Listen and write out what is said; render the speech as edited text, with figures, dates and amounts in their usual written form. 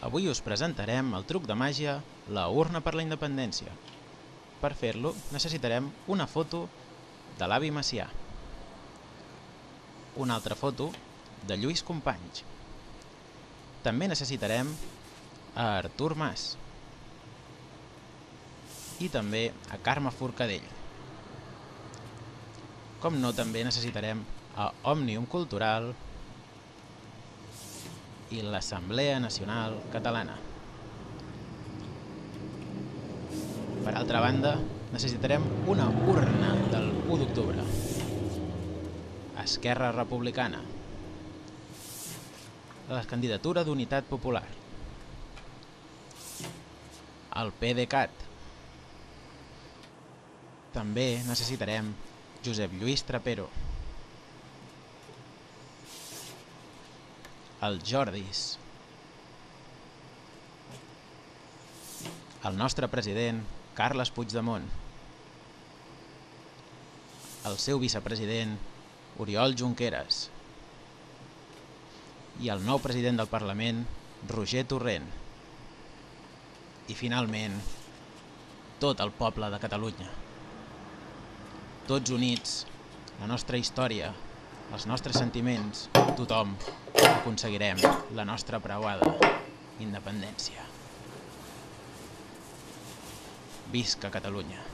Avui us presentarem el truc de màgia, la urna per la independència. Per fer-lo necessitarem una foto de l'avi Macià, una altra foto de Lluís Companys. També necessitarem a Artur Mas i també a Carme Forcadell. Com no, també necessitarem a Òmnium Cultural i l'Assemblea Nacional Catalana. Per altra banda, necessitarem una urna del 1 d'octubre, Esquerra Republicana, la candidatura d'Unitat Popular, el PDeCAT. També necessitarem Josep Lluís Trapero, el Jordis, el nostre president Carles Puigdemont, el seu vicepresident Oriol Junqueras i el nou president del Parlament Roger Torrent. I finalment, tot el poble de Catalunya. Tots units, la nostra història, els nostres sentiments, tothom aconseguirem la nostra preuada independència. Visca Catalunya!